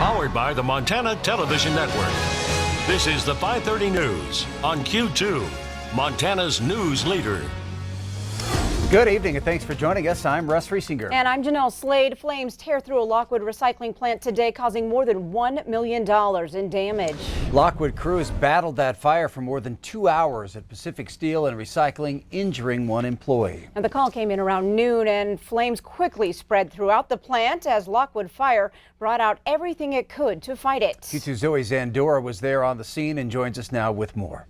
Powered by the Montana Television Network. This is the 530 News on Q2, Montana's news leader. Good evening and thanks for joining us. I'm Russ Riesinger. And I'm Jeanelle Slade. Flames tear through a Lockwood recycling plant today, causing more than $1 million in damage. Lockwood crews battled that fire for more than 2 hours at Pacific Steel and Recycling, injuring one employee. And the call came in around noon, and flames quickly spread throughout the plant as Lockwood Fire brought out everything it could to fight it. Q2's Zoe Zandora was there on the scene and joins us now with more.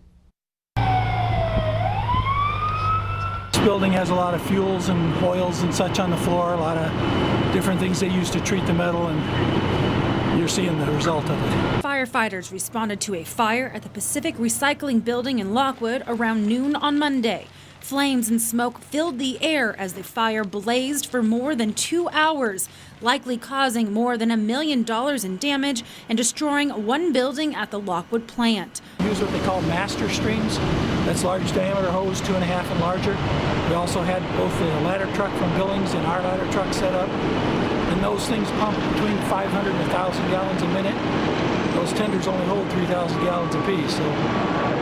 This building has a lot of fuels and oils and such on the floor, a lot of different things they use to treat the metal, and you're seeing the result of it. Firefighters responded to a fire at the Pacific Recycling Building in Lockwood around noon on Monday. Flames and smoke filled the air as the fire blazed for more than 2 hours, likely causing more than $1 million in damage and destroying one building at the Lockwood plant. We use what they call master streams. That's large diameter hose, 2.5 and larger. We also had both the ladder truck from Billings and our ladder truck set up. And those things pump between 500 and 1,000 gallons a minute. Those tenders only hold 3,000 gallons apiece, so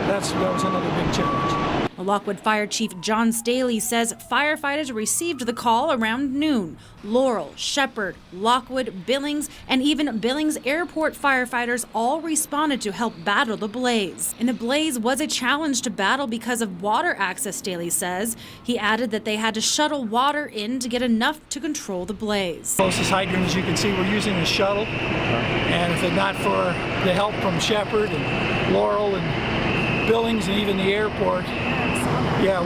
that was another big challenge. The Lockwood Fire Chief John Staley says firefighters received the call around noon. Laurel, Shepherd, Lockwood, Billings, and even Billings Airport firefighters all responded to help battle the blaze. And the blaze was a challenge to battle because of water access, Staley says. He added that they had to shuttle water in to get enough to control the blaze. Closest hydrant, as you can see, we're using the shuttle. And if it not for the help from Shepherd and Laurel and Billings and even the airport,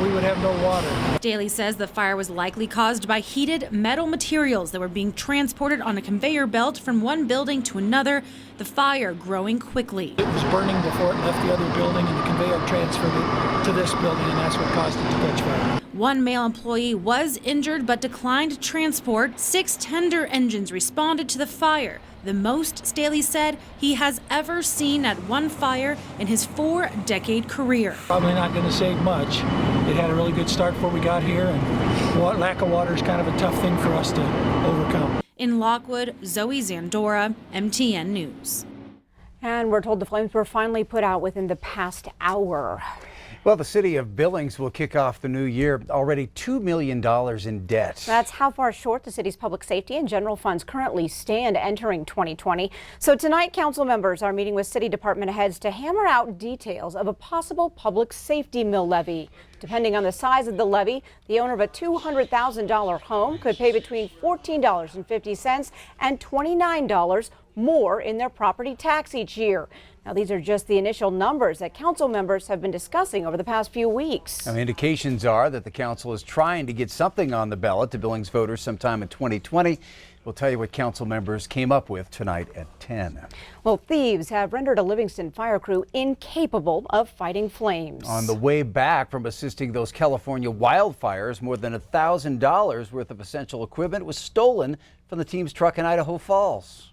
we would have no water. Staley says the fire was likely caused by heated metal materials that were being transported on a conveyor belt from one building to another, the fire growing quickly. It was burning before it left the other building, and the conveyor transferred it to this building, and that's what caused it to catch fire. One male employee was injured but declined transport. 6 tender engines responded to the fire, the most, Staley said, he has ever seen at one fire in his 4-decade career. Probably not going to save much. It had a really good start before we got here, and lack of water is kind of a tough thing for us to overcome. In Lockwood, Zoe Zandora, MTN News. And we're told the flames were finally put out within the past hour. Well, the city of Billings will kick off the new year already $2 million in debt. That's how far short the city's public safety and general funds currently stand entering 2020. So tonight, council members are meeting with city department heads to hammer out details of a possible public safety mill levy. Depending on the size of the levy, the owner of a $200,000 home could pay between $14.50 and $29 more in their property tax each year. Now, these are just the initial numbers that council members have been discussing over the past few weeks. Now, indications are that the council is trying to get something on the ballot to Billings voters sometime in 2020. We'll tell you what council members came up with tonight at 10. Well, thieves have rendered a Livingston fire crew incapable of fighting flames. On the way back from assisting those California wildfires, more than $1,000 worth of essential equipment was stolen from the team's truck in Idaho Falls.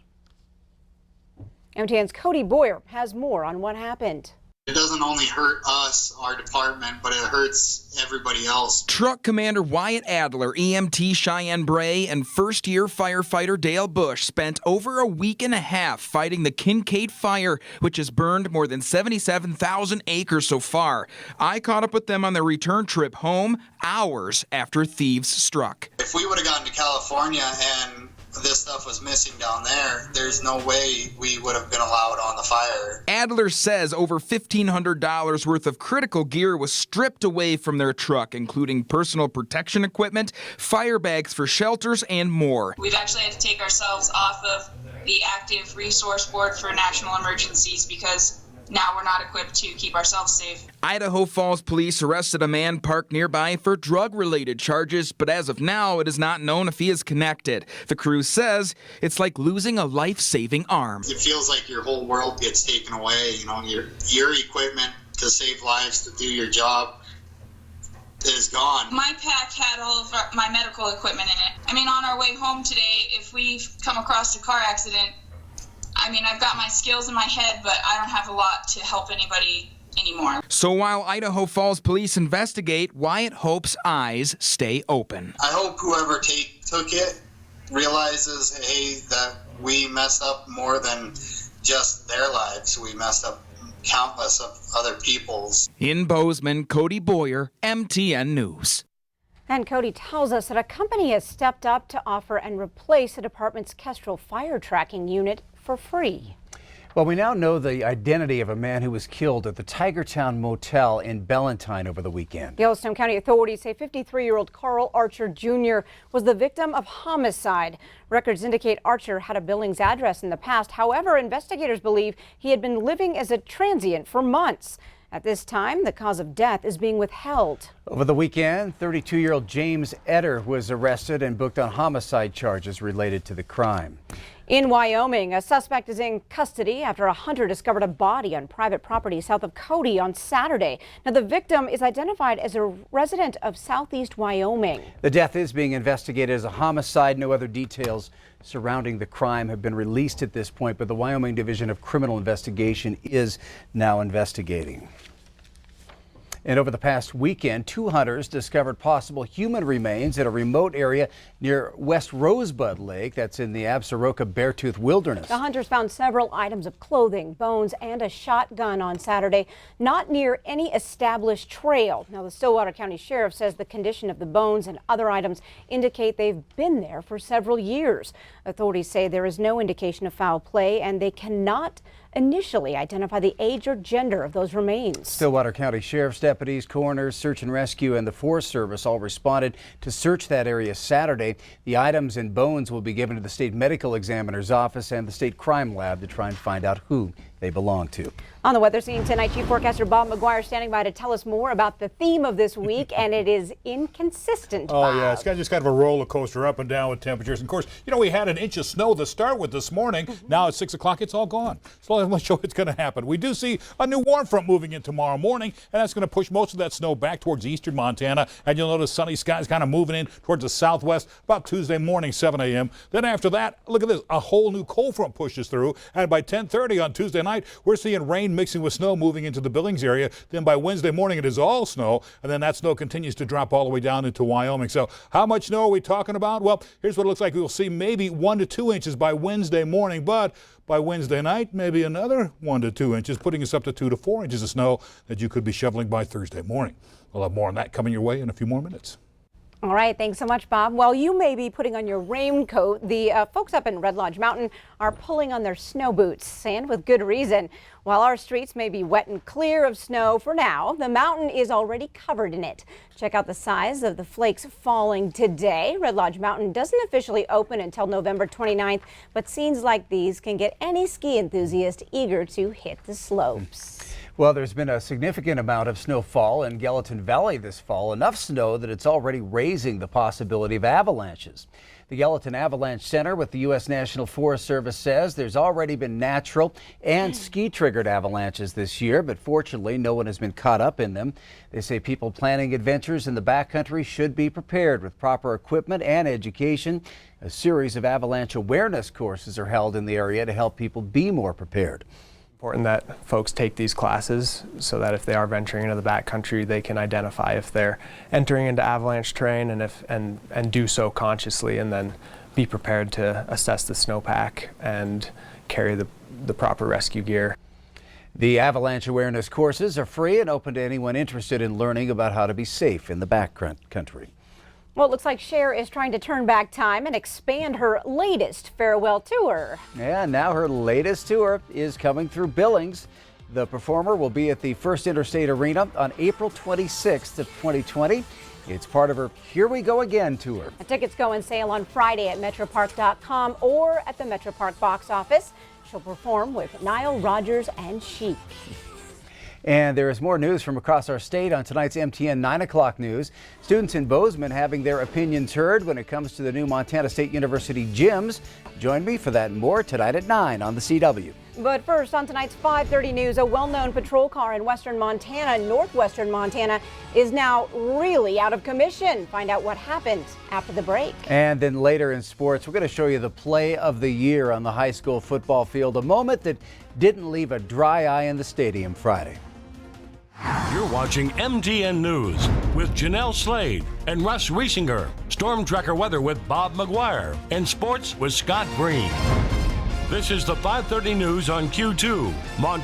MTN's Cody Boyer has more on what happened. It doesn't only hurt us, our department, but it hurts everybody else. Truck Commander Wyatt Adler, EMT Cheyenne Bray, and first-year firefighter Dale Bush spent over a week and a half fighting the Kincaid Fire, which has burned more than 77,000 acres so far. I caught up with them on their return trip home hours after thieves struck. If we would have gotten to California and this stuff was missing down there, there's no way we would have been allowed on the fire. Adler says over $1,500 worth of critical gear was stripped away from their truck, including personal protection equipment, fire bags for shelters, and more. We've actually had to take ourselves off of the active resource board for national emergencies because now we're not equipped to keep ourselves safe. Idaho Falls police arrested a man parked nearby for drug-related charges, but as of now, it is not known if he is connected. The crew says it's like losing a life-saving arm. It feels like your whole world gets taken away. You know, your equipment to save lives, to do your job, is gone. My pack had all of my medical equipment in it. I mean, on our way home today, if we come across a car accident, I mean, I've got my skills in my head, but I don't have a lot to help anybody anymore. So while Idaho Falls police investigate, Wyatt hopes eyes stay open. I hope whoever took it realizes, hey, that we messed up more than just their lives. We messed up countless of other people's. In Bozeman, Cody Boyer, MTN News. And Cody tells us that a company has stepped up to offer and replace the department's Kestrel fire tracking unit for free. Well, we now know the identity of a man who was killed at the Tigertown Motel in Ballantine over the weekend. Yellowstone County authorities say 53-year-old Carl Archer Jr. was the victim of homicide. Records indicate Archer had a Billings address in the past. However, investigators believe he had been living as a transient for months. At this time, the cause of death is being withheld. Over the weekend, 32-year-old James Etter was arrested and booked on homicide charges related to the crime. In Wyoming, a suspect is in custody after a hunter discovered a body on private property south of Cody on Saturday. Now, the victim is identified as a resident of southeast Wyoming. The death is being investigated as a homicide. No other details surrounding the crime have been released at this point, but the Wyoming Division of Criminal Investigation is now investigating. And over the past weekend, 2 hunters discovered possible human remains at a remote area near West Rosebud Lake. That's in the Absaroka Beartooth Wilderness. The hunters found several items of clothing, bones, and a shotgun on Saturday, not near any established trail. Now, the Stillwater County Sheriff says the condition of the bones and other items indicate they've been there for several years. Authorities say there is no indication of foul play, and they cannot initially identify the age or gender of those remains. Stillwater County Sheriff's deputies, coroners, search and rescue, and the Forest Service all responded to search that area Saturday. The items and bones will be given to the state medical examiner's office and the state crime lab to try and find out who they belong to. On the weather scene tonight, Chief Forecaster Bob McGuire standing by to tell us more about the theme of this week, and it is inconsistent. Oh, yeah, it's just kind of a roller coaster up and down with temperatures. And of course, you know, we had an inch of snow to start with this morning. Now at 6 o'clock, it's all gone. So I'm going to show you what's going to happen. We do see a new warm front moving in tomorrow morning, and that's going to push most of that snow back towards eastern Montana. And you'll notice sunny skies kind of moving in towards the southwest about Tuesday morning, 7 a.m. Then after that, look at this, a whole new cold front pushes through. And by 10:30 on Tuesday night, we're seeing rain mixing with snow moving into the Billings area. Then by Wednesday morning, it is all snow, and then that snow continues to drop all the way down into Wyoming. So how much snow are we talking about? Well, here's what it looks like. We'll see maybe 1 to 2 inches by Wednesday morning, but by Wednesday night, maybe another 1 to 2 inches, putting us up to 2 to 4 inches of snow that you could be shoveling by Thursday morning. We'll have more on that coming your way in a few more minutes. All right, thanks so much, Bob. Well, you may be putting on your raincoat. The folks up in Red Lodge Mountain are pulling on their snow boots, and with good reason. While our streets may be wet and clear of snow for now, the mountain is already covered in it. Check out the size of the flakes falling today. Red Lodge Mountain doesn't officially open until November 29th, but scenes like these can get any ski enthusiast eager to hit the slopes. Well, there's been a significant amount of snowfall in Gallatin Valley this fall, enough snow that it's already raising the possibility of avalanches. The Gallatin Avalanche Center with the U.S. National Forest Service says there's already been natural and ski-triggered avalanches this year, but fortunately no one has been caught up in them. They say people planning adventures in the backcountry should be prepared with proper equipment and education. A series of avalanche awareness courses are held in the area to help people be more prepared. Important that folks take these classes so that if they are venturing into the backcountry, they can identify if they're entering into avalanche terrain and do so consciously, and then be prepared to assess the snowpack and carry the proper rescue gear. The avalanche awareness courses are free and open to anyone interested in learning about how to be safe in the backcountry. Well, it looks like Cher is trying to turn back time and expand her latest farewell tour. Yeah, now her latest tour is coming through Billings. The performer will be at the First Interstate Arena on April 26th of 2020. It's part of her Here We Go Again tour. The tickets go on sale on Friday at metropark.com or at the Metropark box office. She'll perform with Nile Rodgers and Chic. And there is more news from across our state on tonight's MTN 9 o'clock news. Students in Bozeman having their opinions heard when it comes to the new Montana State University gyms. Join me for that and more tonight at 9 on the CW. But first, on tonight's 5:30 news, a well-known patrol car in western Montana, northwestern Montana, is now really out of commission. Find out what happened after the break. And then later in sports, we're going to show you the play of the year on the high school football field, a moment that didn't leave a dry eye in the stadium Friday. You're watching MTN News with Jeanelle Slade and Russ Riesinger. Storm Tracker weather with Bob McGuire. And sports with Scott Green. This is the 530 News on Q2, Montana.